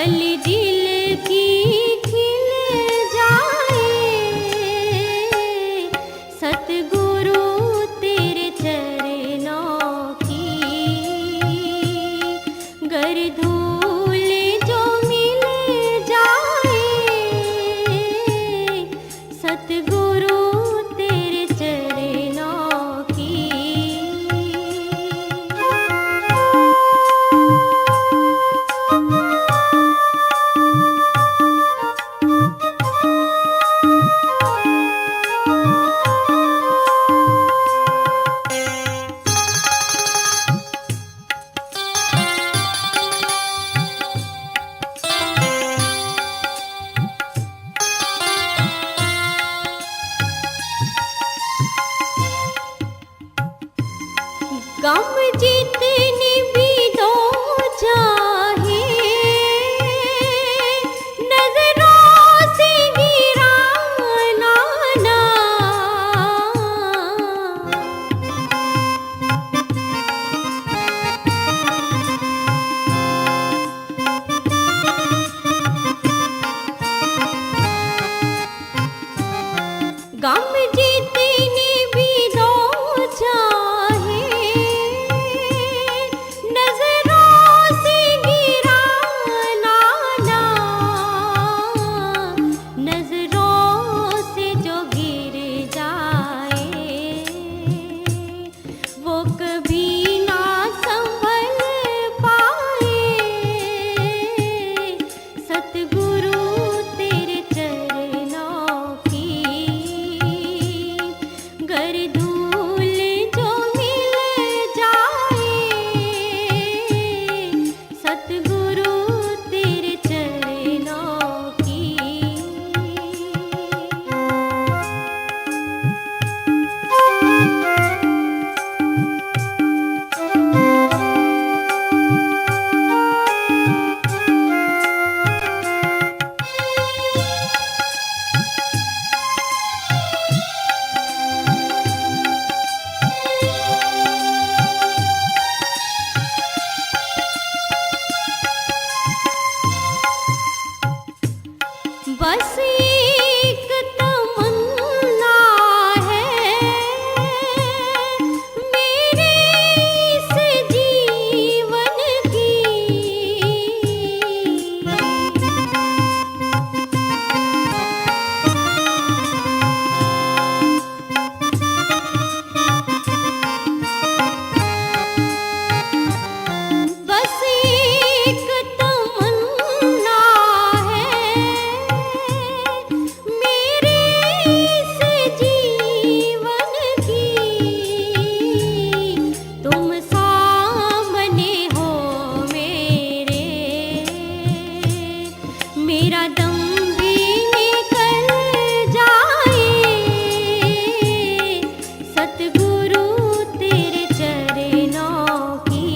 कली दिल की खिल जाए, सतगुरु तेरे चरणों की गर धूल जो मिल जाए, सतगुरु तेरे चरणों की। गम जितनी भी दो चाहे, नजरों से गिराना ना, गम जितनी भी दो चाहे, नजरों से गिराना ना, नजरों से जो गिर जाए वो कभी ना संभल पाए, सतगुरु तेरे चरणों की गर धूल जो मिल जाए, सतगुरु तेरे चरणों की। बस एक तमन्ना है मेरे इस जीवन की, बस एक तमन्ना है मेरे इस जीवन की, तुम सामने हो मेरे, मेरा दम भी निकल जाए, सतगुरु तेरे चरणों की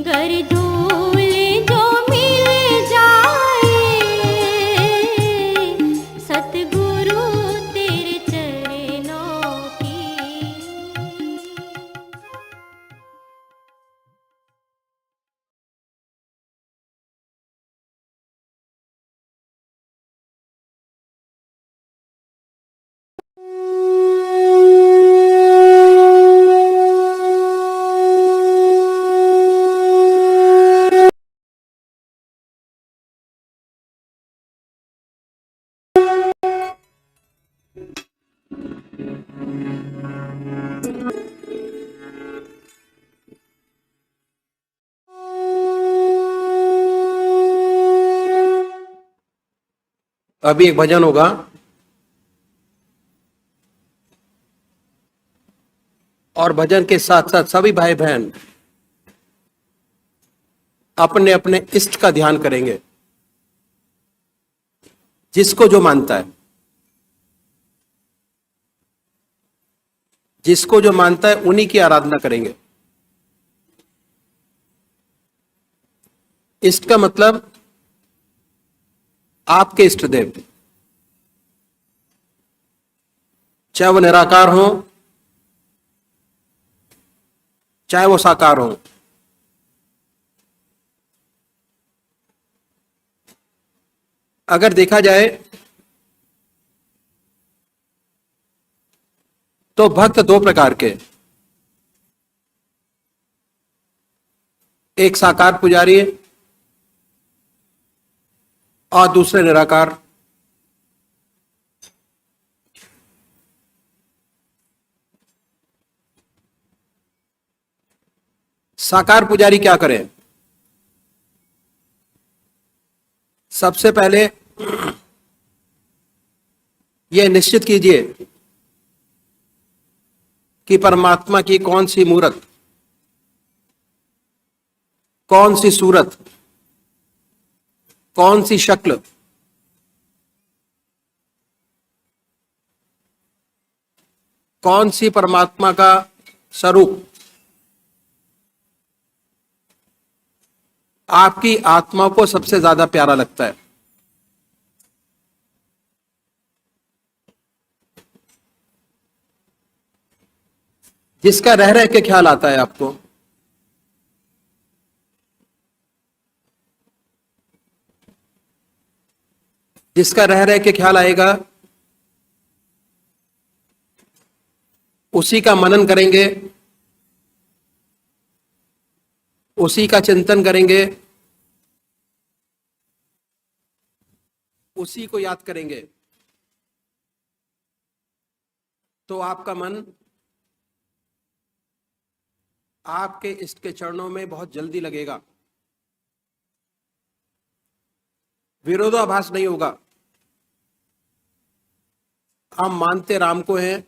गर धूल जो मिल जाए, सतगुरु तेरे चरणों की। अभी एक भजन होगा, और भजन के साथ साथ सभी भाई बहन अपने अपने इष्ट का ध्यान करेंगे, जिसको जो मानता है, जिसको जो मानता है उन्हीं की आराधना करेंगे। इष्ट का मतलब आपके इष्ट देव, चाहे वो निराकार हो चाहे वो साकार हो, अगर देखा जाए तो भक्त दो प्रकार के, एक साकार पुजारी और दूसरे निराकार। साकार पुजारी क्या करें? सबसे पहले यह निश्चित कीजिए कि परमात्मा की कौन सी मूरत, कौन सी सूरत, कौन सी शक्ल, कौन सी परमात्मा का स्वरूप आपकी आत्मा को सबसे ज्यादा प्यारा लगता है। जिसका रह रह के ख्याल आता है आपको, जिसका रह रह के ख्याल आएगा, उसी का मनन करेंगे, उसी का चिंतन करेंगे, उसी को याद करेंगे, तो आपका मन आपके इष्ट के चरणों में बहुत जल्दी लगेगा, विरोधाभास नहीं होगा। हम मानते राम को हैं,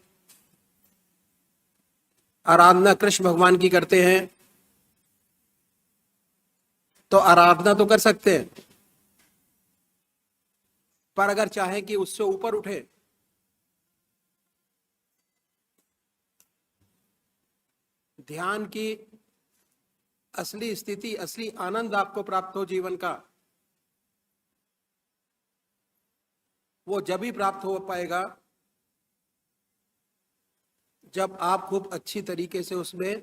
आराधना कृष्ण भगवान की करते हैं, तो आराधना तो कर सकते हैं, पर अगर चाहें कि उससे ऊपर उठे, ध्यान की असली स्थिति, असली आनंद आपको प्राप्त हो जीवन का, वो जब ही प्राप्त हो पाएगा जब आप खूब अच्छी तरीके से उसमें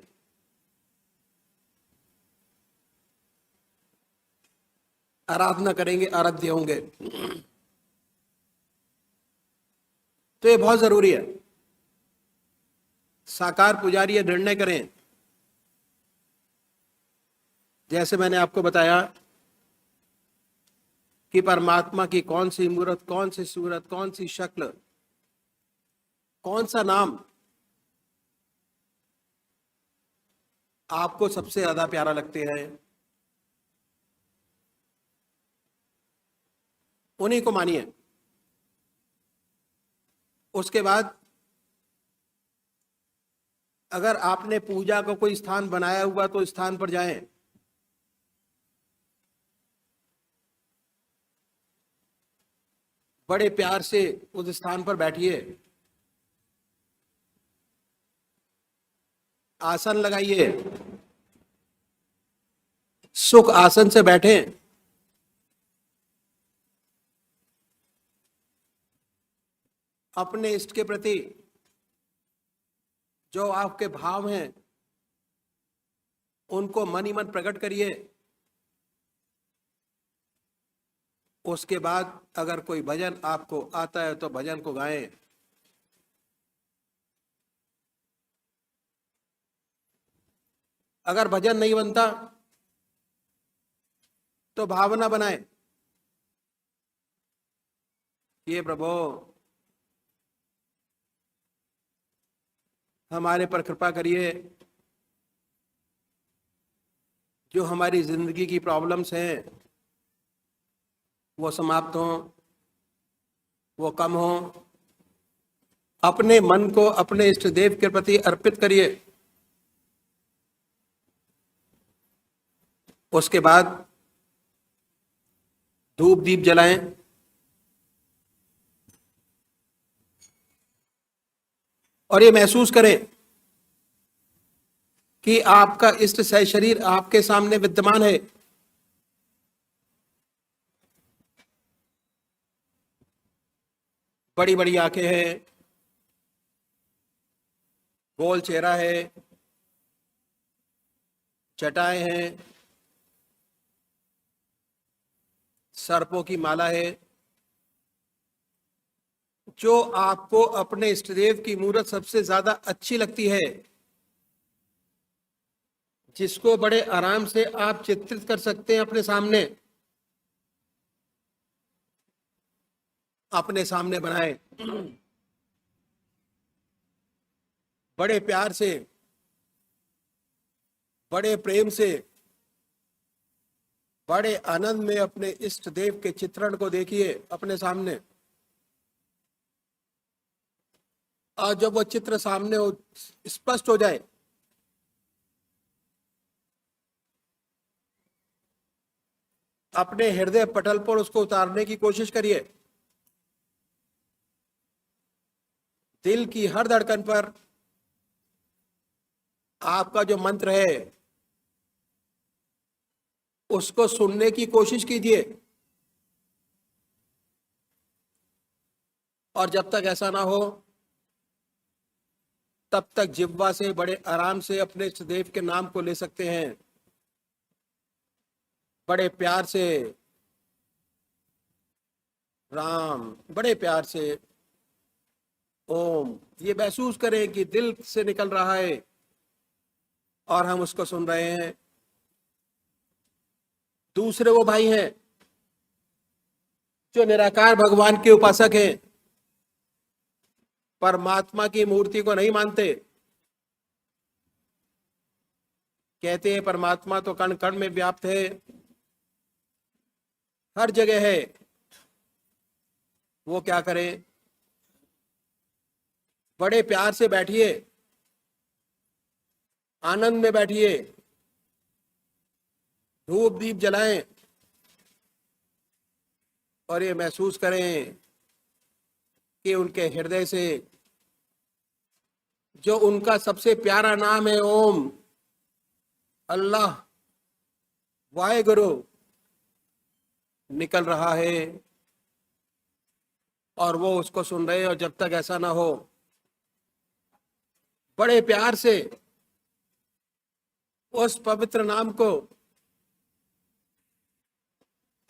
आराधना करेंगे, आराध्य होंगे। तो ये बहुत जरूरी है। साकार पुजारी ये निर्णय करें, जैसे मैंने आपको बताया कि परमात्मा की कौन सी मूर्त, कौन सी सूरत, कौन सी शक्ल, कौन सा नाम आपको सबसे ज्यादा प्यारा लगते हैं, उन्हीं को मानिए। उसके बाद अगर आपने पूजा का कोई स्थान बनाया हुआ तो स्थान पर जाएं, बड़े प्यार से उस स्थान पर बैठिए, आसन लगाइए, सुख आसन से बैठें, अपने इष्ट के प्रति जो आपके भाव हैं उनको मन ही मन प्रकट करिए। उसके बाद अगर कोई भजन आपको आता है तो भजन को गाएं। अगर भजन नहीं बनता तो भावना बनाएं, ये प्रभु हमारे पर कृपा करिए, जो हमारी जिंदगी की प्रॉब्लम्स हैं वो समाप्त हों, वो कम हों। अपने मन को अपने इष्ट देव के प्रति अर्पित करिए। उसके बाद धूप दीप जलाएं, और ये महसूस करें कि आपका इष्ट सह शरीर आपके सामने विद्यमान है। बड़ी बड़ी आंखें हैं, गोल चेहरा है, जटाएं हैं, सर्पों की माला है, जो आपको अपने इष्ट देव की मूर्त सबसे ज्यादा अच्छी लगती है, जिसको बड़े आराम से आप चित्रित कर सकते हैं अपने सामने बनाए, बड़े प्यार से, बड़े प्रेम से, बड़े आनंद में अपने इष्ट देव के चित्रण को देखिए अपने सामने। और जब वो चित्र सामने हो, स्पष्ट हो जाए, अपने हृदय पटल पर उसको उतारने की कोशिश करिए। दिल की हर धड़कन पर आपका जो मंत्र है उसको सुनने की कोशिश कीजिए। और जब तक ऐसा ना हो तब तक जिह्वा से बड़े आराम से अपने इष्ट देव के नाम को ले सकते हैं, बड़े प्यार से राम, बड़े प्यार से ओम। ये महसूस करें कि दिल से निकल रहा है और हम उसको सुन रहे हैं। दूसरे वो भाई हैं जो निराकार भगवान के उपासक हैं, परमात्मा की मूर्ति को नहीं मानते, कहते हैं परमात्मा तो कण कण में व्याप्त है, हर जगह है। वो क्या करें? बड़े प्यार से बैठिए, आनंद में बैठिए, धूप दीप जलाएं और ये महसूस करें कि उनके हृदय से जो उनका सबसे प्यारा नाम है ओम, अल्लाह, वाहेगुरु, निकल रहा है और वो उसको सुन रहे हैं। और जब तक ऐसा ना हो, बड़े प्यार से उस पवित्र नाम को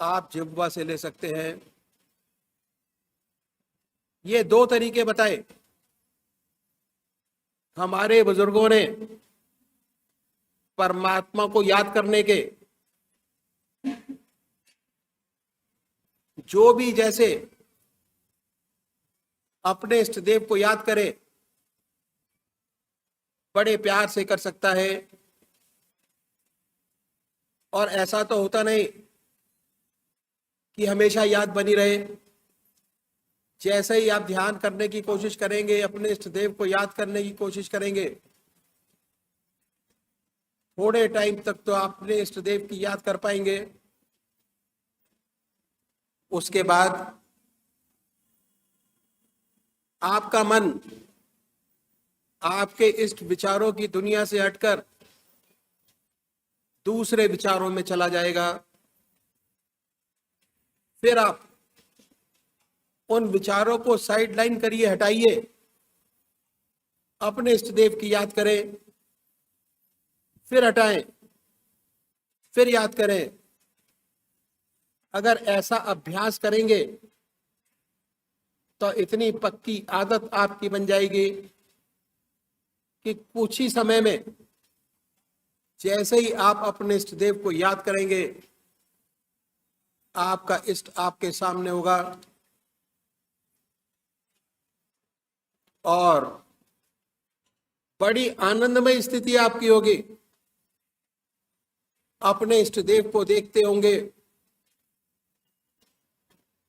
आप जिह्वा से ले सकते हैं। ये दो तरीके बताए हमारे बुजुर्गों ने परमात्मा को याद करने के। जो भी जैसे अपने इष्ट देव को याद करे, बड़े प्यार से कर सकता है। और ऐसा तो होता नहीं कि हमेशा याद बनी रहे। जैसे ही आप ध्यान करने की कोशिश करेंगे, अपने इष्ट देव को याद करने की कोशिश करेंगे, थोड़े टाइम तक तो आप अपने इष्ट देव की याद कर पाएंगे। उसके बाद आपका मन आपके इष्ट विचारों की दुनिया से हटकर दूसरे विचारों में चला जाएगा। फिर आप उन विचारों को साइड लाइन करिए, हटाइए, अपने इष्ट देव की याद करें, फिर हटाएं, फिर याद करें। अगर ऐसा अभ्यास करेंगे तो इतनी पक्की आदत आपकी बन जाएगी कि कुछ ही समय में जैसे ही आप अपने इष्ट देव को याद करेंगे, आपका इष्ट आपके सामने होगा और बड़ी आनंदमय स्थिति आपकी होगी। अपने इष्ट देव को देखते होंगे,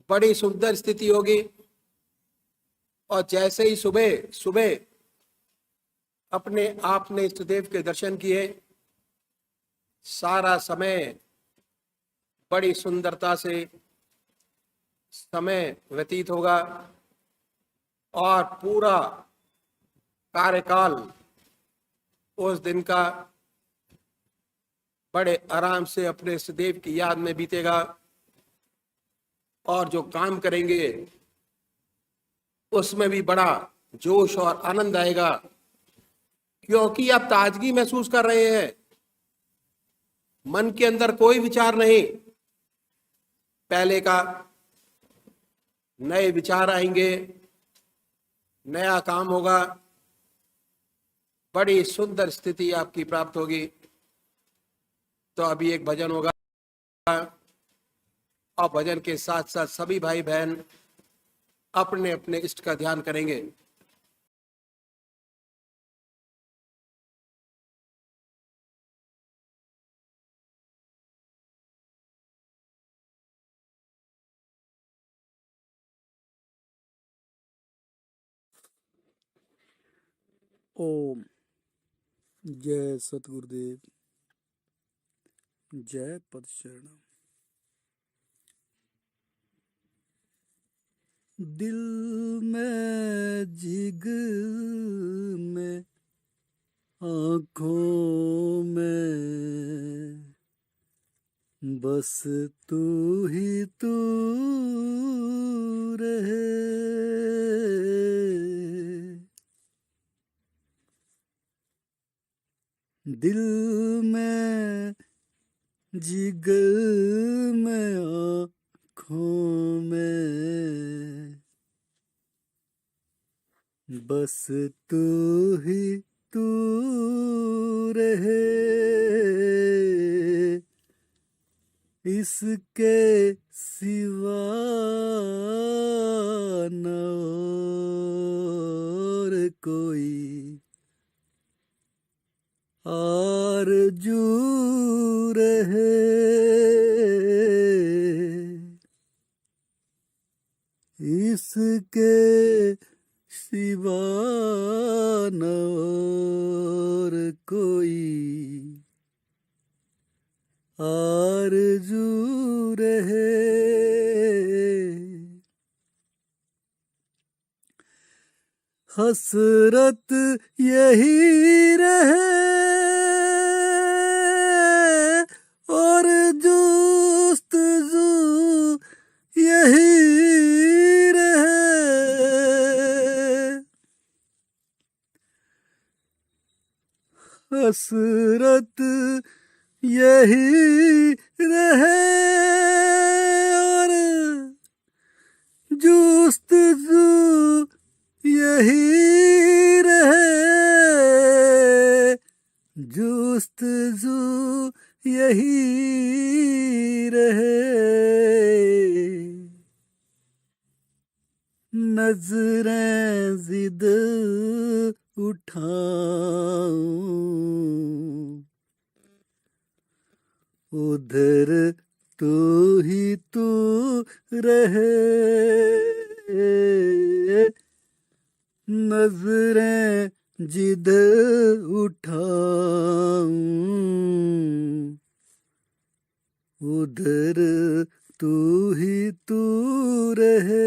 बड़ी सुंदर स्थिति होगी। और जैसे ही सुबह सुबह अपने आपने इष्ट देव के दर्शन किए, सारा समय बड़ी सुंदरता से समय व्यतीत होगा और पूरा कार्यकाल उस दिन का बड़े आराम से अपने इष्ट देव की याद में बीतेगा। और जो काम करेंगे उसमें भी बड़ा जोश और आनंद आएगा, क्योंकि आप ताजगी महसूस कर रहे हैं। मन के अंदर कोई विचार नहीं, पहले का, नए विचार आएंगे, नया काम होगा, बड़ी सुंदर स्थिति आपकी प्राप्त होगी। तो अभी एक भजन होगा और भजन के साथ साथ सभी भाई बहन अपने अपने इष्ट का ध्यान करेंगे। ओम। जय सतगुरुदेव, जय पद शरणम। दिल में जिग में आँखों में बस तू ही तू रहे। दिल में जिगर में आँखों में बस तू ही तू रहे। इसके सिवा न और कोई आरज़ू रहे। इसके सिवा न और कोई आरज़ू रहे। हसरत यही रहे और जुस्तजू यही रहे। हसरत यही रहे और जुस्तजू यही रहे। जुस्तजू यही रहे। नजरें जिद उठाऊं उधर तू ही तू रहे। नजरें जिद उठाऊं उधर तू ही तू रहे।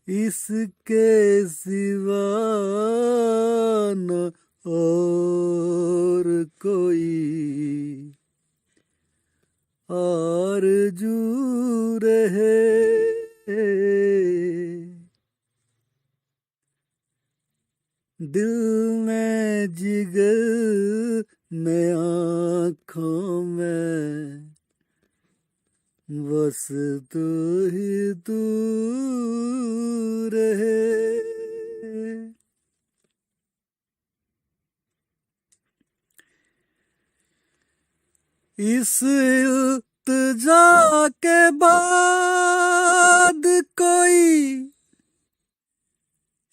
इसके सिवा न और कोई आरज़ू रहे। दिल में जिगर में आँखों में बस तू ही तू रहे। इस इल्तिजा के बाद कोई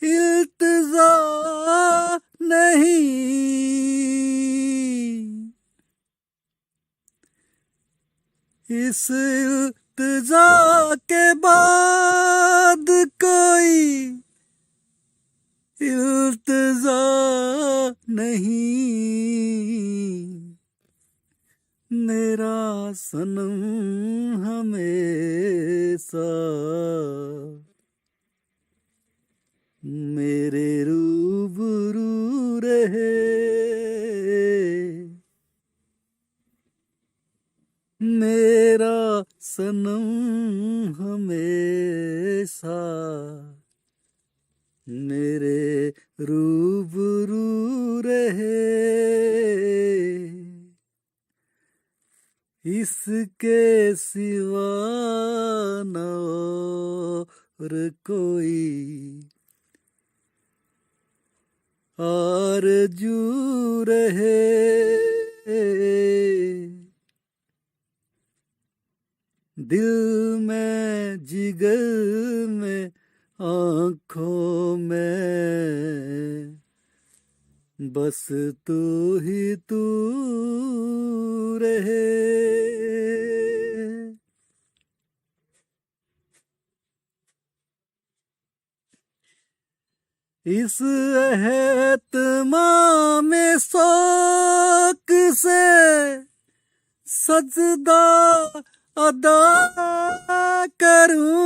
इल्तिजा नहीं। इस इल्तिजा के बाद कोई इल्तिजा नहीं। मेरा सनम हमेशा मेरे रूबरू रहे। मेरा सनम हमेशा मेरे रूबरू रहे। इसके सिवा न और कोई आरज़ू रहे, दिल में जिगर में आँखों में बस तू ही तू रहे। इस एहतमाम शौक से सजदा अदा करूं,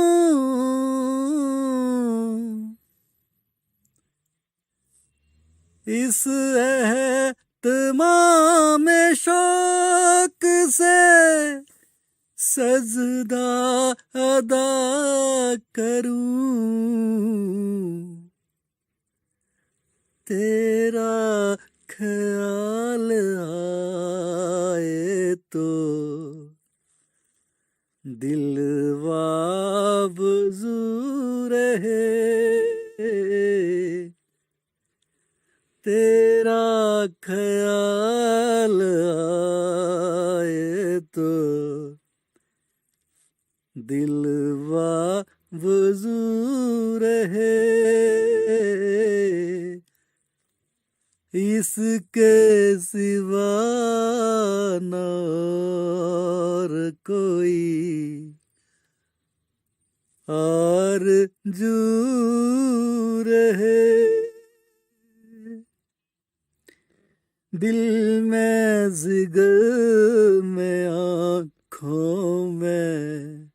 इस एहतमाम शौक से सजदा अदा करूं, तेरा ख्याल आए तो दिल वाबजू रहे, तेरा ख्याल आए तो दिल वाबजू रहे, इसके सिवा न और कोई आरज़ू रहे, दिल में जिगर में आँखों में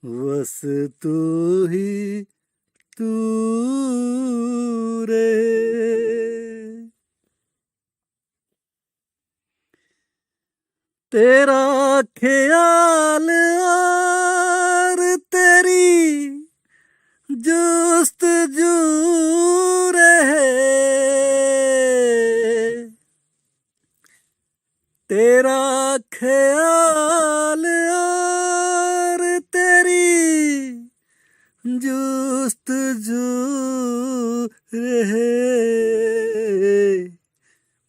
बस तू ही तू रहे। तेरा ख्याल और तेरी जुस्तजू रहे, तेरा ख्याल और तेरी जुस्तजू रहे,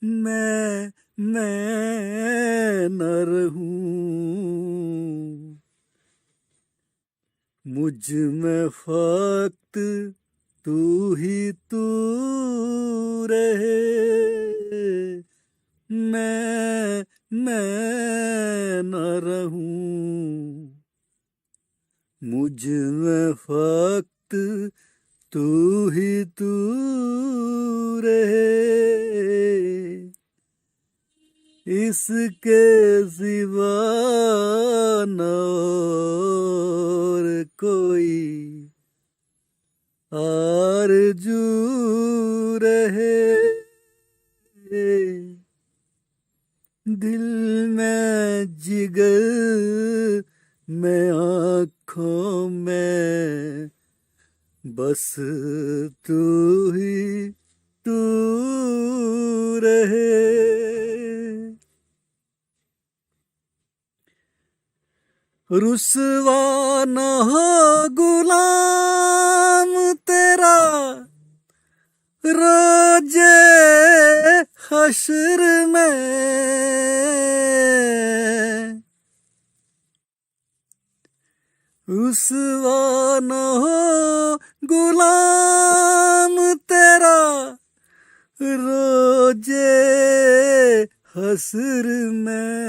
मैं न रहूं, मुझ में फक्त तू ही तू रहे, मैं न रहूं, मुझ में फक्त तू ही तू रहे, इसके सिवा न और कोई आरज़ू रहे, दिल में जिगर में आँखों में बस तू ही तू रहे। रुसवा न हो गुलाम तेरा रोजे हश्र में, रुसवा न हो गुलाम तेरा रोजे हश्र में,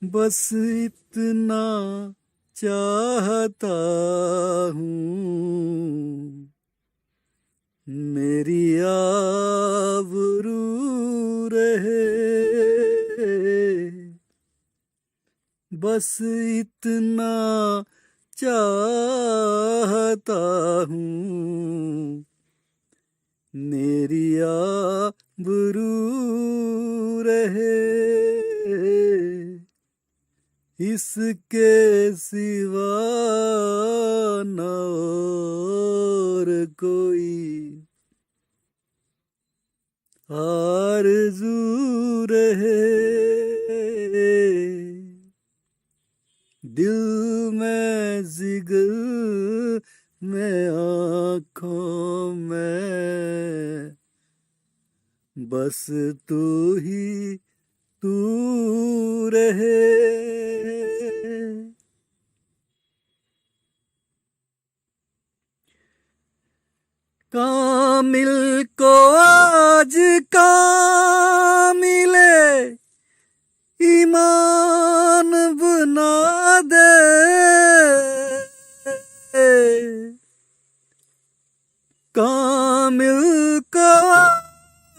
बस इतना चाहता हूँ मेरी आबरू रहे, बस इतना चाहता हूँ मेरी आबरू रहे, इसके सिवा न और कोई आरज़ू रहे दिल में जिगर में आँखों में बस तू ही तू रहे कामिल को आज कामिले ईमान बना दे कामिल को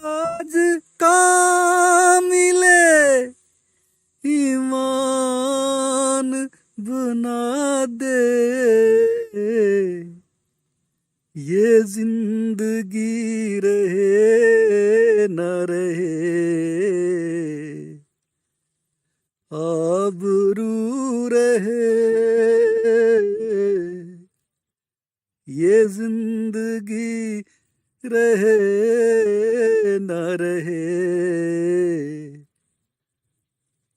आज कामिले ईमान बना दे ये जिंदगी रहे न रहे आबरू रहे ये जिंदगी रहे न रहे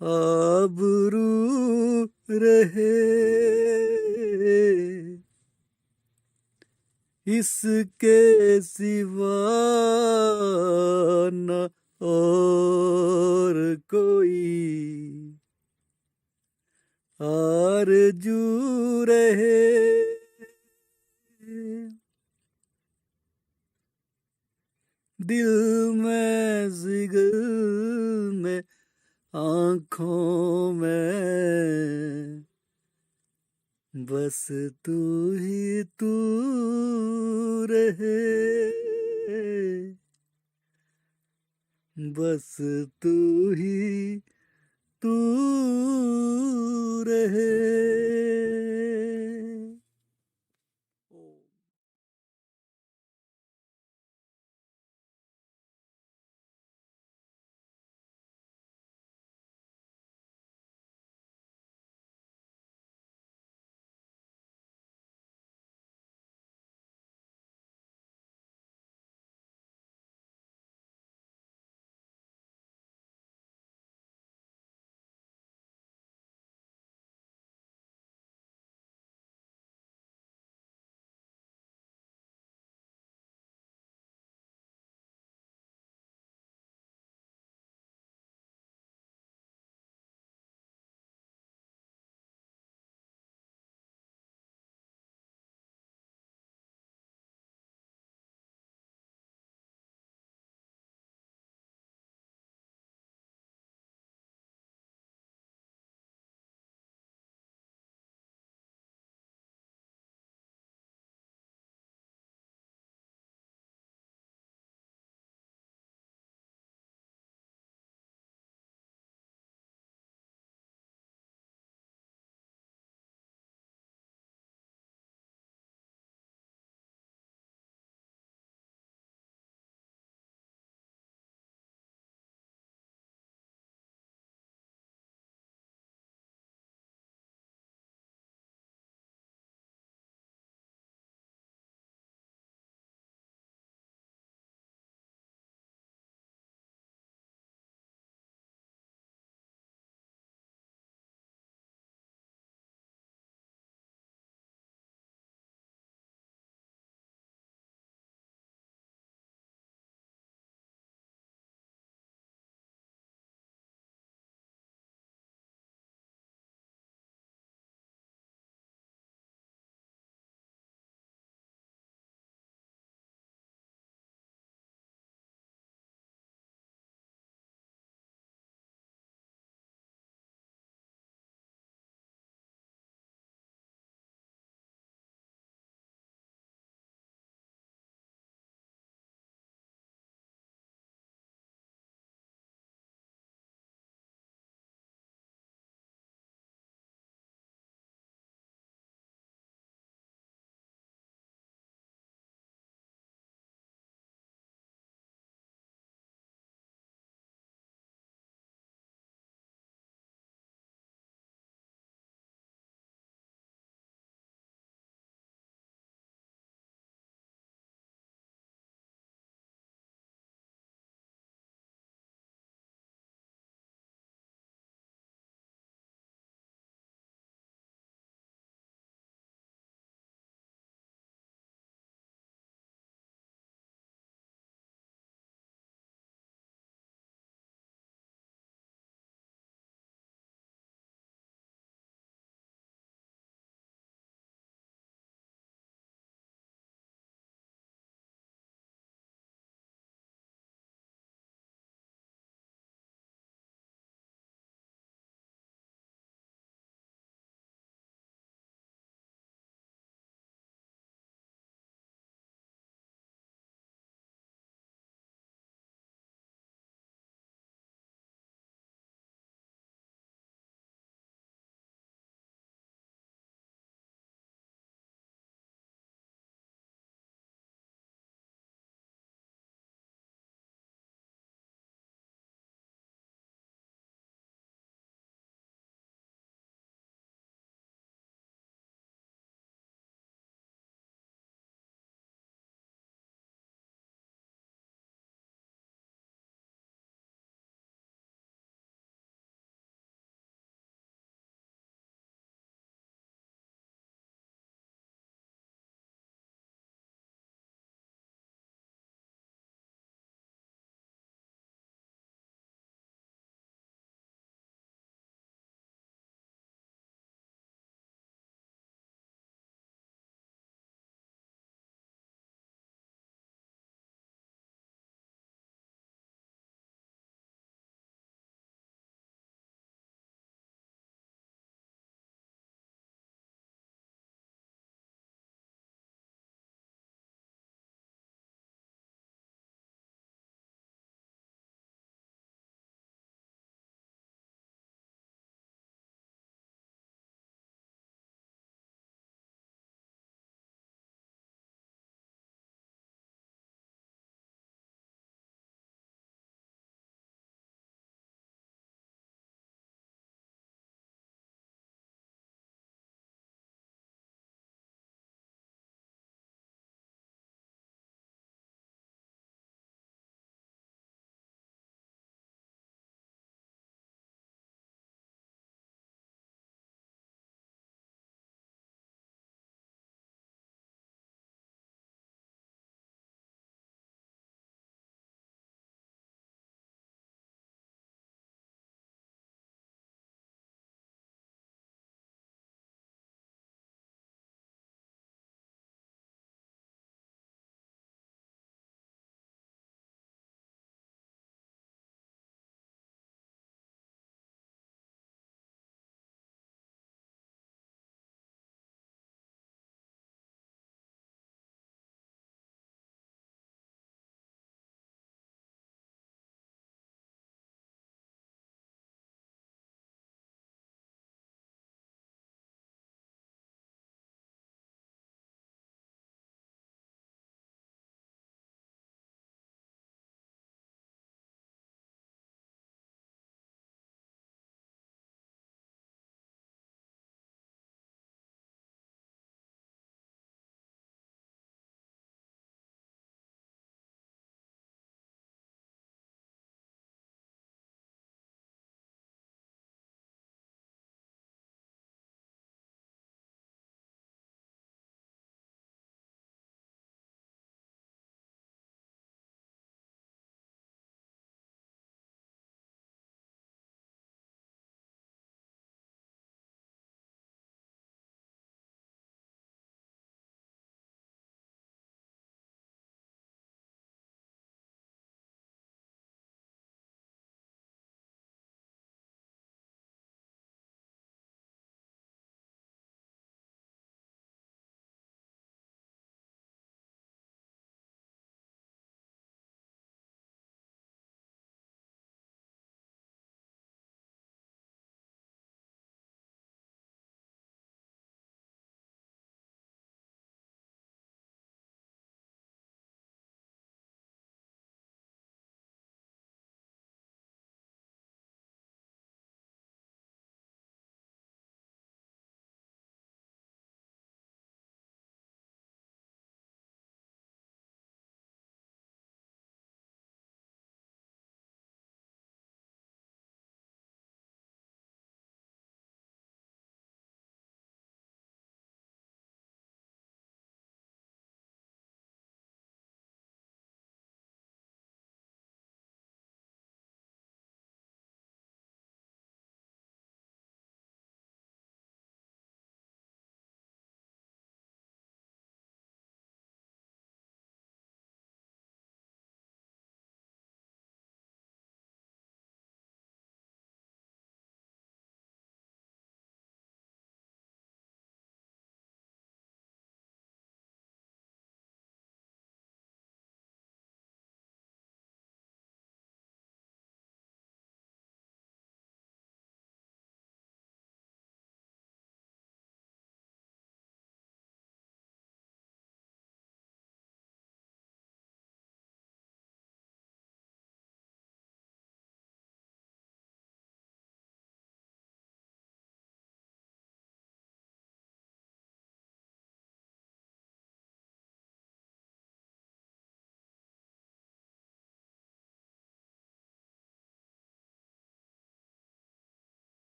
आबरू रहे इसके सिवा न और कोई आरज़ू रहे दिल में जिगर में आँखों में बस तू ही तू रहे बस तू ही तू रहे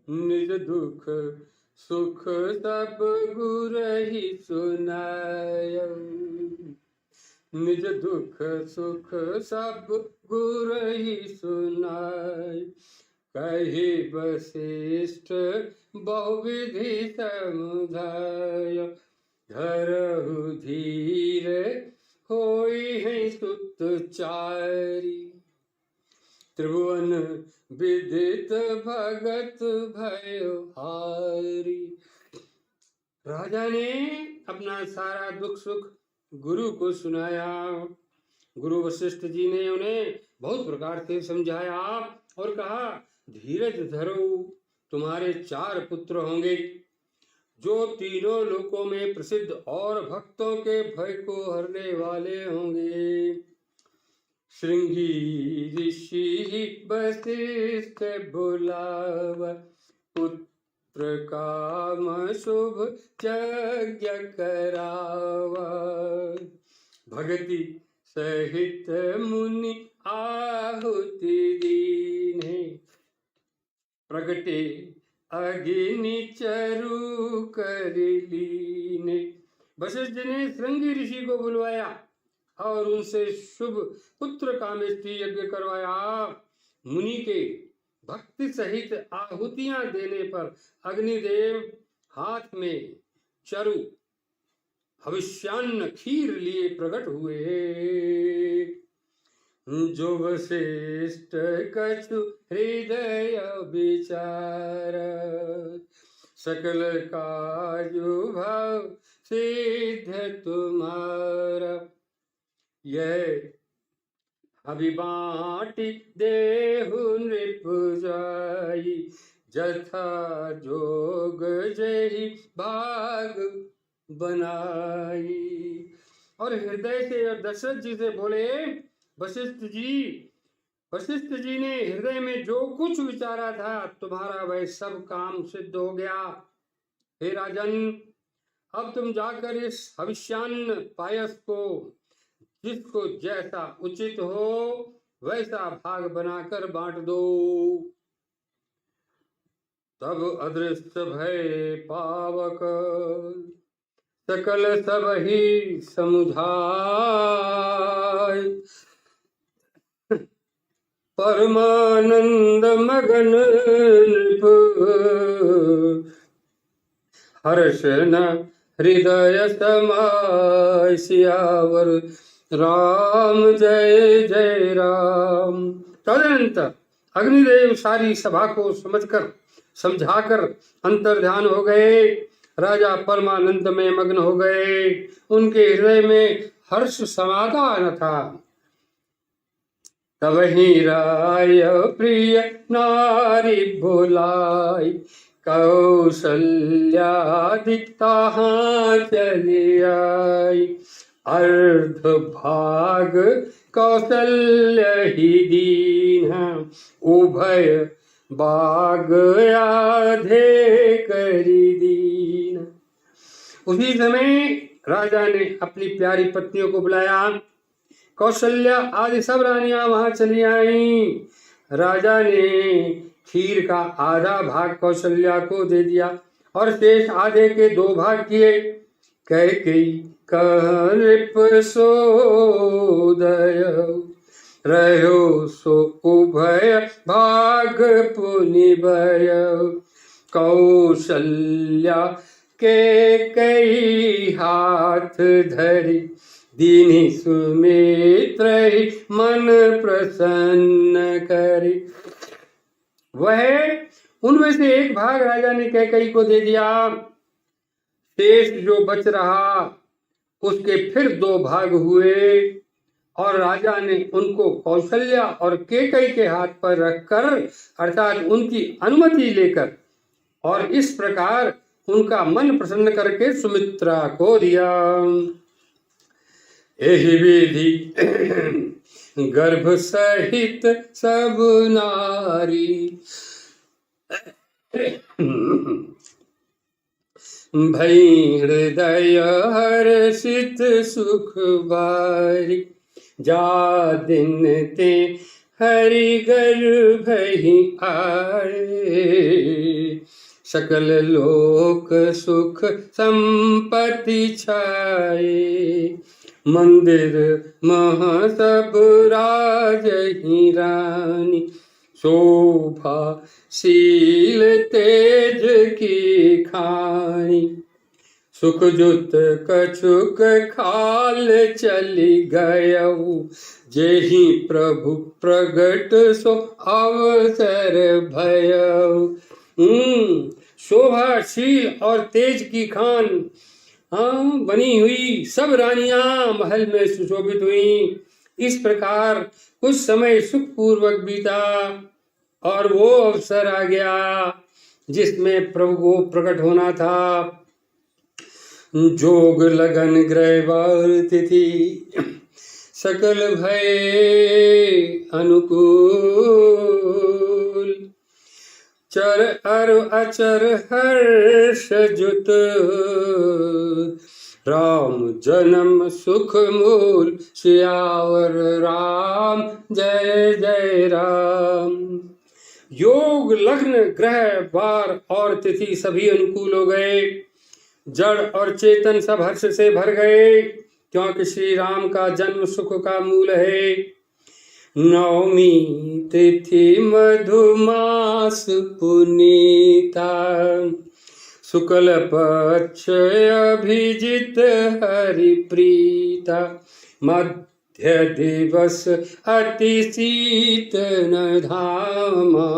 निज दुख सुख सब गुरहि सुनाय। निज दुख सुख सब गुरहि सुनाय। कहि वशिष्ठ बहुविधि समुझाय। धरहु धीर होई है सुतचारी। त्रिभुवन विदित भगत भयो हारी। राजा ने अपना सारा दुख सुख गुरु को सुनाया। गुरु वशिष्ठ जी ने उन्हें बहुत प्रकार से समझाया और कहा, धीरज धरो, तुम्हारे 4 पुत्र होंगे जो तीनों लोकों में प्रसिद्ध और भक्तों के भय को हरने वाले होंगे। श्रृंगी ऋषि वशिष्ठ बुलावा। पुत्र काम शुभ यज्ञ करावा। भगति सहित मुनि आहुति दीने। प्रगटे अग्नि चरु कर लीने। वशिष्ठ जी ने श्रृंगी ऋषि को बुलवाया और उनसे शुभ पुत्र कामेष्टि यज्ञ करवाया। मुनि के भक्ति सहित आहुतियां देने पर अग्निदेव हाथ में चरु हविष्यान्न खीर लिए प्रकट हुए। जो वशिष्ठ कछु हृदय विचार। सकल काजु भाव सिद्ध तुम्हारा। यह अभिबाटी देहु नृपुजाई। जथा जोग जही भाग बनाई। और हृदय से और दशरथ जी से बोले, वशिष्ठ जी ने हृदय में जो कुछ विचारा था तुम्हारा वह सब काम सिद्ध हो गया। हे राजन, अब तुम जाकर इस हविष्यान्न पायस को जिसको जैसा उचित हो वैसा भाग बनाकर बांट दो। तब अदृश्य भय पावक सकल सब ही समुझाय। परमानंद मगन नृप हर्ष न हृदय समाय। सियावर राम जय जय राम। तदनंतर अग्निदेव सारी सभा को समझाकर अंतर ध्यान हो गए। राजा परमानंद में मग्न हो गए। उनके हृदय में हर्ष समाता न था। तब ही राय प्रिय नारी बुलाई। कौशल्या दिखता चली आई। अर्ध भाग कौशल्य ही दीन। उभय बाग आधे करी दीन। उसी समय राजा ने अपनी प्यारी पत्नियों को बुलाया। कौशल्या आदि सब रानियां वहां चली आईं। राजा ने खीर का आधा भाग कौशल्या को दे दिया और शेष आधे के 2 भाग किए। कैकेयी कह नृप सोदय। रहो सो उभय भाग पुनि भय। कौशल्या के कई हाथ धरी। दीनि सुमित्र ही मन प्रसन्न करी। वह उनमें से एक भाग राजा ने कैकेयी को दे दिया। शेष जो बच रहा उसके फिर 2 भाग हुए और राजा ने उनको कौशल्या और कैकेयी के हाथ पर रखकर अर्थात उनकी अनुमति लेकर और इस प्रकार उनका मन प्रसन्न करके सुमित्रा को दिया। यही विधि गर्भ सहित सब नारी। भई हृदय हर्षित सुख बारी। जा दिन ते हरि गर्भ ही आए। सकल लोक सुख संपत्ति छाए। मंदिर मह सब राजहि रानी, शोभा शील तेज की खानी। सुख जुत कछुक खाल चली गयऊ, जेहि प्रभु प्रगट सो अवसर भयऊ। शोभाशील और तेज की खान बनी हुई सब रानियां महल में सुशोभित हुई। इस प्रकार कुछ समय सुखपूर्वक बीता और वो अवसर आ गया जिसमें प्रभु को प्रकट होना था। जोग लगन ग्रह बार तिथि, सकल भय अनुकूल। चर अर अचर हर्ष जुत, राम जन्म सुख मूल। सियावर राम जय जय राम। योग लग्न ग्रह वार और तिथि सभी अनुकूल हो गए। जड़ और चेतन सब हर्ष से भर गए, क्योंकि श्री राम का जन्म सुख का मूल है। नवमी तिथि मधुमास पुनीता, शुक्ल पक्ष अभिजित हरि प्रीता। मध्य दिवस अति शीतन धामा,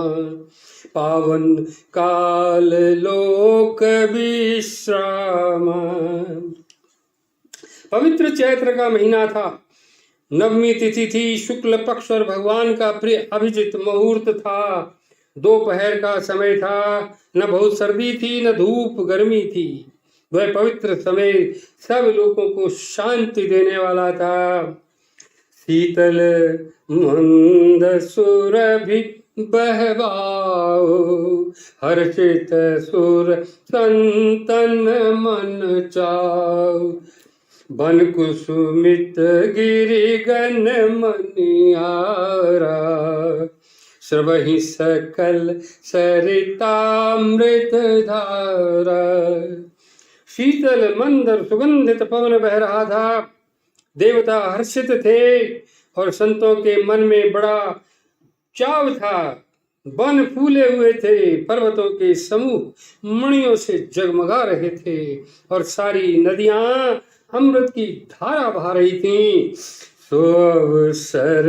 पावन काल लोक विश्राम। पवित्र चैत्र का महीना था। नवमी तिथि थी, शुक्ल पक्ष और भगवान का प्रिय अभिजित मुहूर्त था। दोपहर का समय था, न बहुत सर्दी थी न धूप गर्मी थी। वह पवित्र समय सब लोगों को शांति देने वाला था। शीतल मंद सुरभि बहवाओ, हर्षित सुर संतन मन चाओ। बन कुसुमित गिरि गन मनियारा, श्रवहि सकल सरितामृत धारा। शीतल मंद और सुगंधित पवन बह रहा था। देवता हर्षित थे और संतों के मन में बड़ा चाव था। वन फूले हुए थे, पर्वतों के समूह मणियों से जगमगा रहे थे और सारी नदियां अमृत की धारा बहा रही थीं। सो अवसर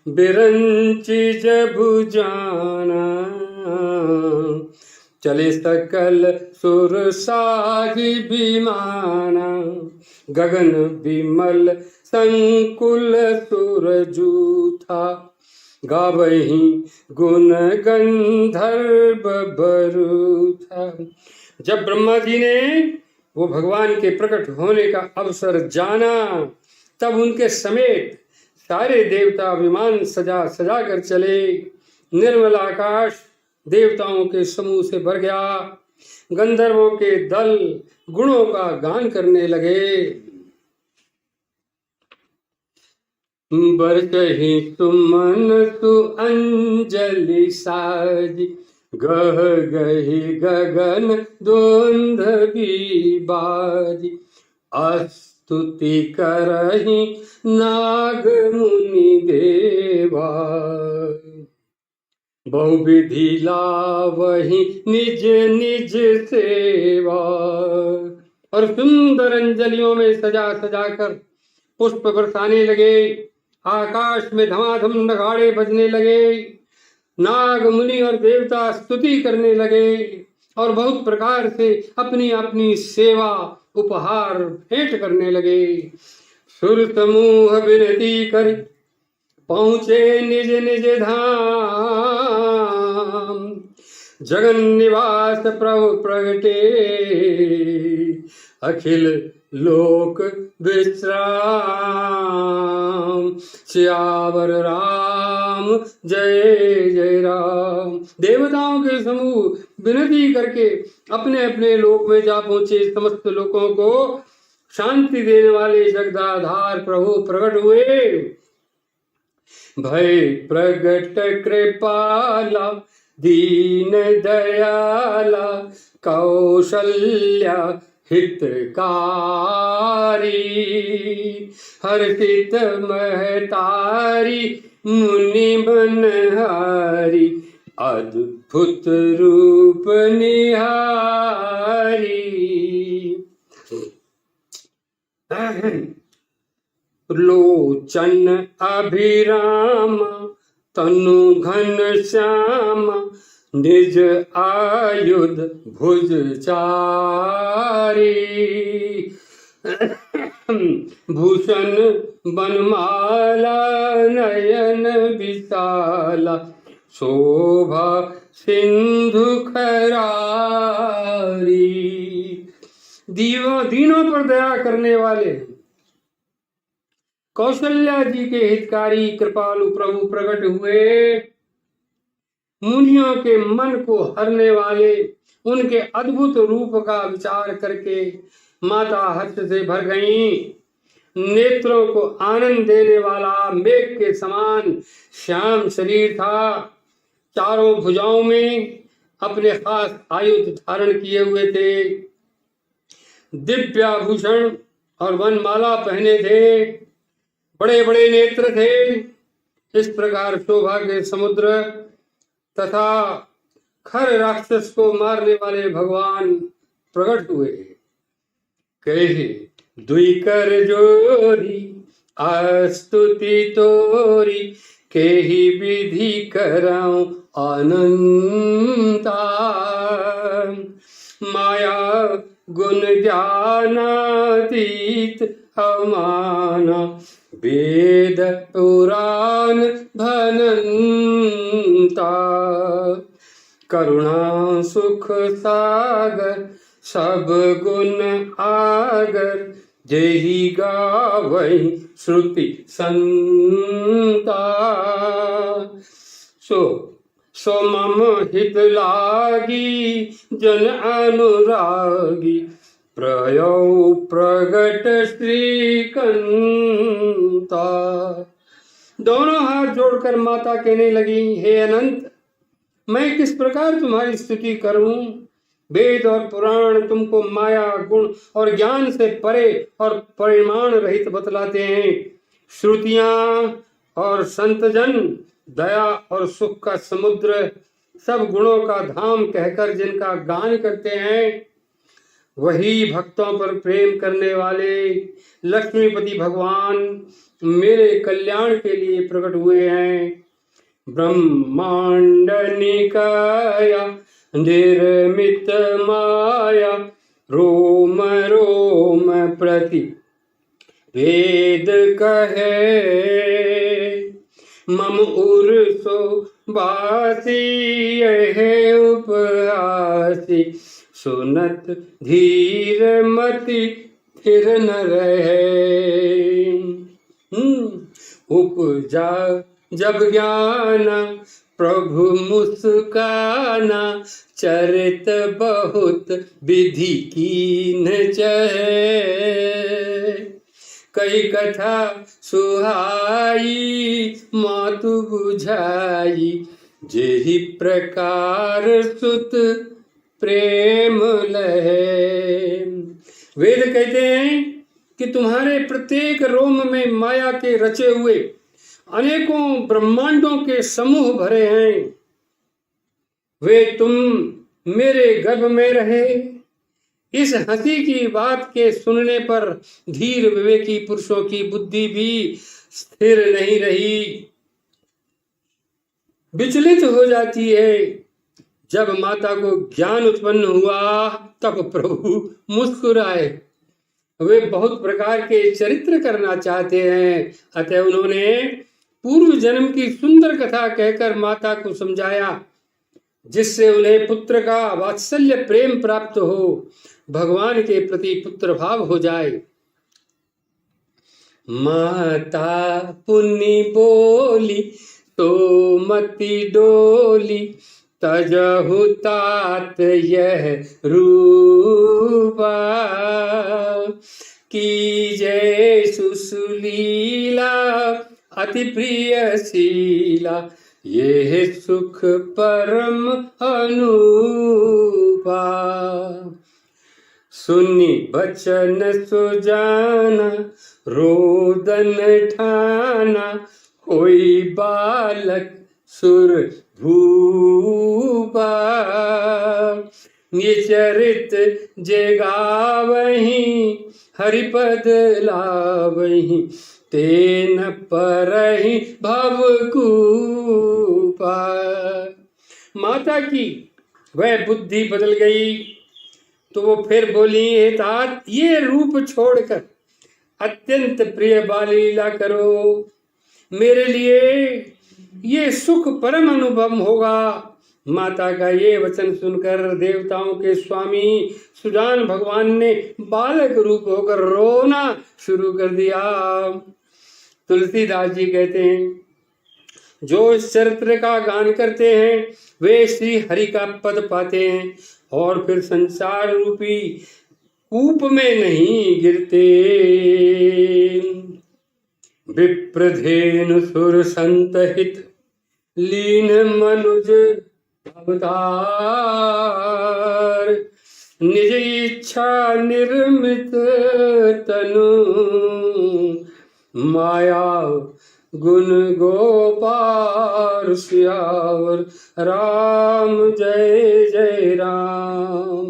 बिरंचि जबु जाना, चले सकल सुर साजी विमाना। गगन विमल संकुल सुरजू था, गावही गुण गंधर्व बरु था। जब ब्रह्मा जी ने वो भगवान के प्रकट होने का अवसर जाना, तब उनके समेत सारे देवता विमान सजा सजा कर चले। निर्मल आकाश देवताओं के समूह से भर गया। गंधर्वों के दल गुणों का गान करने लगे। बरसहि सुमन सु अंजलि साजी, गह गही गगन दुंदभी बाजी। स्तुति करहि नाग मुनि देवा, बहुविधि लावहि निज निज सेवा। और सुंदर अंजलियों में सजा सजा कर पुष्प बरसाने लगे। आकाश में धमाधम नगाड़े बजने लगे। नाग मुनि और देवता स्तुति करने लगे और बहुत प्रकार से अपनी अपनी सेवा उपहार भेंट करने लगे। सुर समूह विनती कर पहुँचे निज निज धाम। जगन निवास प्रभु प्रगटे, अखिल लोक विश्राम। सियावर राम जय जय राम। देवताओं के समूह विनती करके अपने अपने लोक में जा पहुंचे। समस्त लोगों को शांति देने वाले जगदाधार प्रभु प्रकट हुए। भय प्रगट कृपाला दीन दयाला कौशल्या हितकारी, हर्षित महतारी मुनि बनहारी, अद्भुत रूप निहारी। लोचन अभिराम तनु घन श्याम, निज आयुध भुज चारी, भूषण बनमाला नयन विशाला, शोभा सिंधु खरारी। दीनों पर दया करने वाले कौशल्या जी के हितकारी कृपालु प्रभु प्रकट हुए। मुनियों के मन को हरने वाले उनके अद्भुत रूप का विचार करके माता हर्ष से भर गईं। नेत्रों को आनंद देने वाला मेघ के समान श्याम शरीर था। चारों भुजाओं में अपने खास आयुध धारण किए हुए थे। दिव्याभूषण और वनमाला पहने थे। बड़े बड़े नेत्र थे। इस प्रकार शोभा के समुद्र तथा खर राक्षस को मारने वाले भगवान प्रकट हुए। कहे दुई कर जोरी अस्तुति तोरी, केहि विधि कराऊं अनंता, माया गुण ज्ञानातीत अवमाना, वेद पुराण भनंता, करुणा सुख सागर सब गुण आगर, जेहि गावै श्रुति संता, सो मम हित लागी जन अनुरागी, प्रयो प्रगट श्रीकंता। दोनों हाथ जोड़कर माता कहने लगी, हे अनंत, मैं किस प्रकार तुम्हारी स्तुति करूं। वेद और पुराण तुमको माया गुण और ज्ञान से परे और परिमाण रहित बतलाते हैं। श्रुतियां और संतजन दया और सुख का समुद्र, सब गुणों का धाम कहकर जिनका गान करते हैं, वही भक्तों पर प्रेम करने वाले लक्ष्मीपति भगवान मेरे कल्याण के लिए प्रकट हुए हैं। ब्रह्मांड निकाया निर्मित माया, रोम रोम प्रति वेद कहे, मम उर्सो बासी यह उपहासी, सुनत धीर मति फिर न रहे। उपजा जब ज्ञान प्रभु मुस्काना, चरित बहुत विधि कीन चहे, कई कथा सुहाई मातु बुझाई, जेहि प्रकार सुत प्रेम लहे। वेद कहते हैं कि तुम्हारे प्रत्येक रोम में माया के रचे हुए अनेकों ब्रह्मांडों के समूह भरे हैं। वे तुम मेरे गर्भ में रहे। इस हंसी की बात के सुनने पर धीर विवेकी पुरुषों की बुद्धि भी स्थिर नहीं रही, विचलित हो जाती है। जब माता को ज्ञान उत्पन्न हुआ तब प्रभु मुस्कुराए। वे बहुत प्रकार के चरित्र करना चाहते हैं, अतः उन्होंने पूर्व जन्म की सुंदर कथा कहकर माता को समझाया, जिससे उन्हें पुत्र का वात्सल्य प्रेम प्राप्त हो, भगवान के प्रति पुत्र भाव हो जाए। माता पुनि बोली तो मति डोली, तजहु तात यह रूपा, की जय सुशीला अति प्रिय शीला, ये है सुख परम अनूपा। सुनी बचन सुजाना रोदन ठाना, कोई बालक सुर भूपा। ये चरित जे गावहीं हरिपद लावहीं, तेन परहि भवकूपा। माता की वह बुद्धि बदल गई तो वो फिर बोली, हे तात, ये रूप छोड़कर अत्यंत प्रिय बाल लीला करो, मेरे लिए ये सुख परम अनुभव होगा। माता का ये वचन सुनकर देवताओं के स्वामी सुजान भगवान ने बालक रूप होकर रोना शुरू कर दिया। तुलसीदास जी कहते हैं, जो इस चरित्र का गान करते हैं वे श्री हरि का पद पाते हैं और फिर संसार रूपी कूप में नहीं गिरते। विप्रधेनु सुर संत हित लीन मनुज अवतार, निज इच्छा निर्मित तनु, माया गुण गोपाल सियावर राम जय जय राम।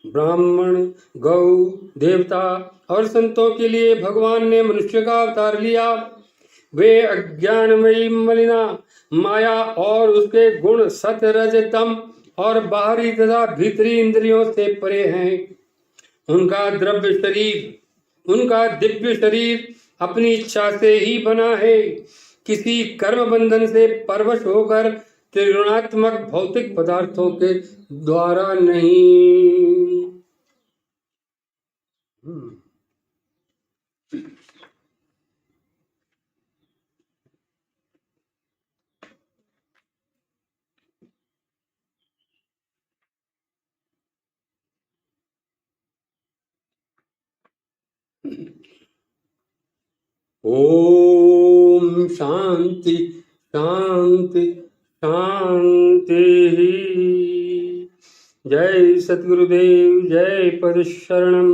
ब्राह्मण, गौ, देवता और संतों के लिए भगवान ने मनुष्य का अवतार लिया। वे अज्ञानमयी मलिना माया और उसके गुण सत रज तम और बाहरी तथा भीतरी इंद्रियों से परे हैं। उनका द्रव्य शरीर, उनका दिव्य शरीर अपनी इच्छा से ही बना है, किसी कर्म बंधन से परवश होकर त्रिगुणात्मक भौतिक पदार्थों के द्वारा नहीं। ओम शांति शांति शांति। जय सतगुरुदेव, जय पद शरणम।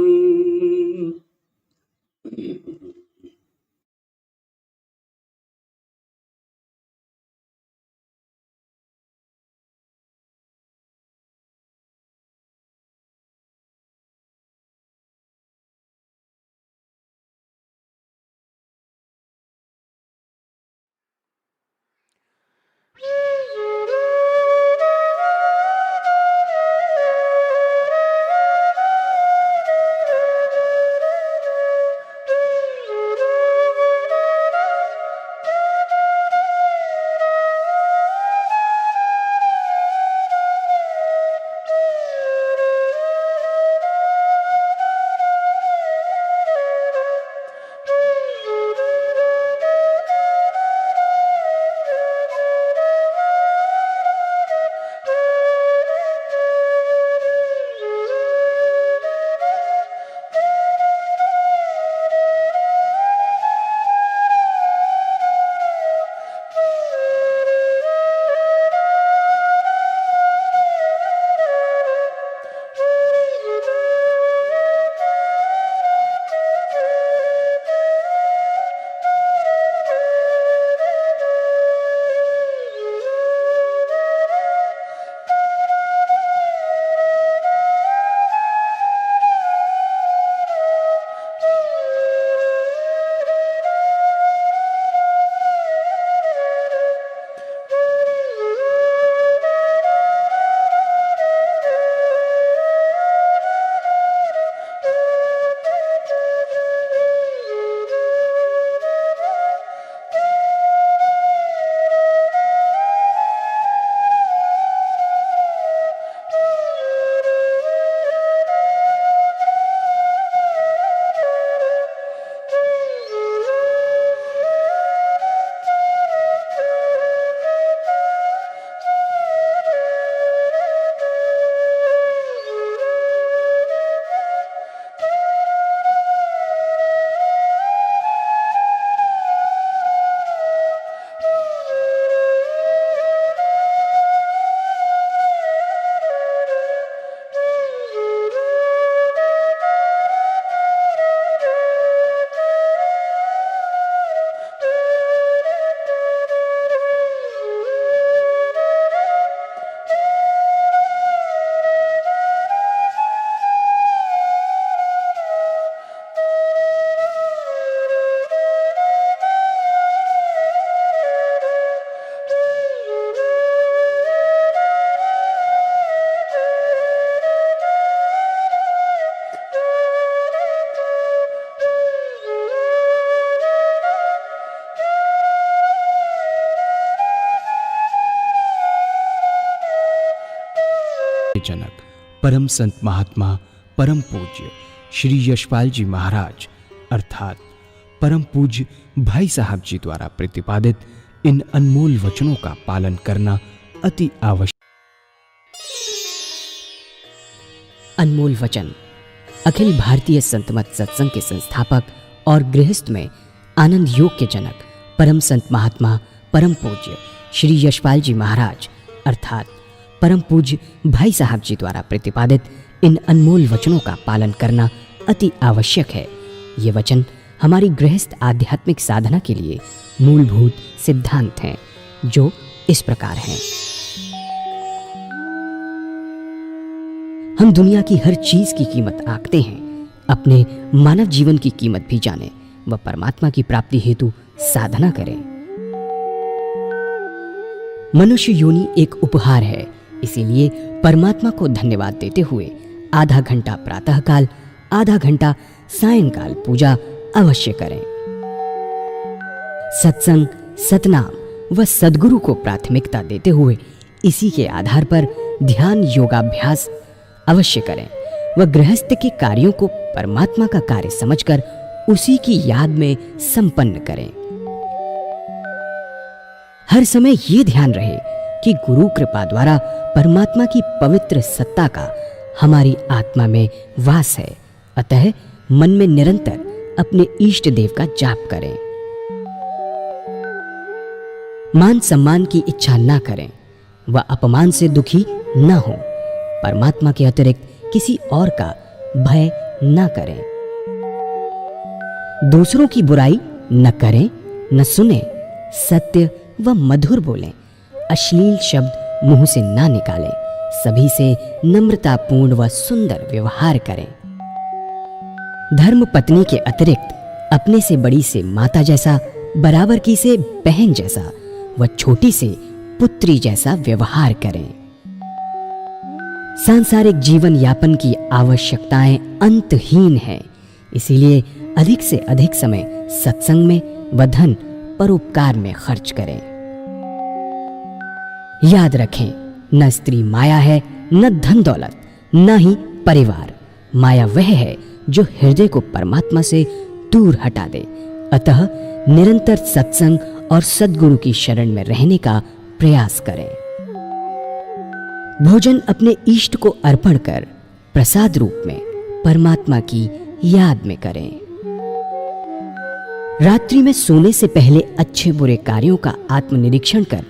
के जनक परम संत महात्मा परम पूज्य श्री यशपाल जी महाराज अर्थात परम पूज्य भाई साहब जी द्वारा प्रतिपादित इन अनमोल वचनों का पालन करना अति आवश्यक। अनमोल वचन अखिल भारतीय संतमत सत्संग के संस्थापक और गृहस्थ में आनंद योग के जनक परम संत महात्मा परम पूज्य श्री यशपाल जी महाराज अर्थात परम पूज्य भाई साहब जी द्वारा प्रतिपादित इन अनमोल वचनों का पालन करना अति आवश्यक है। ये वचन हमारी गृहस्थ आध्यात्मिक साधना के लिए मूलभूत सिद्धांत हैं, जो इस प्रकार हैं। हम दुनिया की हर चीज की कीमत आंकते हैं, अपने मानव जीवन की कीमत भी जानें व परमात्मा की प्राप्ति हेतु साधना करें। मनुष्य योनि एक उपहार है, इसीलिए परमात्मा को धन्यवाद देते हुए आधा घंटा प्रातःकाल, आधा घंटा सायंकाल पूजा अवश्य करें। सत्संग, सतनाम व सद्गुरु को प्राथमिकता देते हुए इसी के आधार पर ध्यान योगाभ्यास अवश्य करें व गृहस्थ के कार्यों को परमात्मा का कार्य समझकर उसी की याद में संपन्न करें। हर समय ये ध्यान रहे कि गुरु कृपा द्वारा परमात्मा की पवित्र सत्ता का हमारी आत्मा में वास है, अतः मन में निरंतर अपने इष्ट देव का जाप करें। मान सम्मान की इच्छा ना करें व अपमान से दुखी ना हो। परमात्मा के अतिरिक्त किसी और का भय ना करें। दूसरों की बुराई न करें, न सुने, सत्य व मधुर बोलें, अश्लील शब्द मुंह से ना निकालें, सभी से नम्रतापूर्ण व सुंदर व्यवहार करें। धर्म पत्नी के अतिरिक्त अपने से बड़ी से माता जैसा, बराबर की से बहन जैसा व छोटी से पुत्री जैसा व्यवहार करें। सांसारिक जीवन यापन की आवश्यकताएं अंतहीन हैं, इसीलिए अधिक से अधिक समय सत्संग में व धन परोपकार में खर्च करें। याद रखें, न स्त्री माया है, न धन दौलत, न ही परिवार। माया वह है जो हृदय को परमात्मा से दूर हटा दे। अतः निरंतर सत्संग और सद्गुरु की शरण में रहने का प्रयास करें। भोजन अपने इष्ट को अर्पण कर प्रसाद रूप में परमात्मा की याद में करें। रात्रि में सोने से पहले अच्छे बुरे कार्यों का आत्मनिरीक्षण कर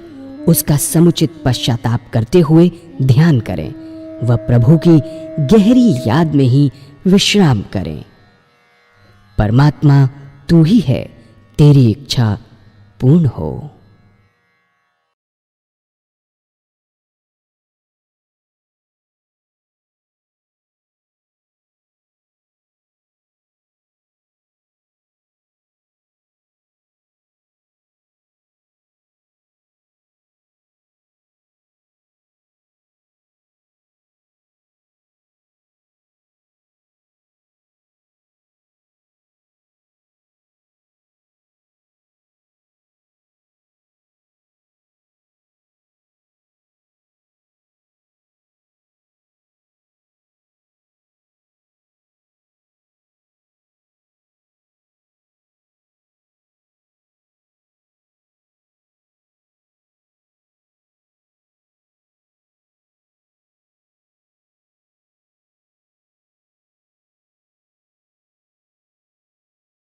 उसका समुचित पश्चाताप करते हुए ध्यान करें व प्रभु की गहरी याद में ही विश्राम करें। परमात्मा तू ही है, तेरी इच्छा पूर्ण हो।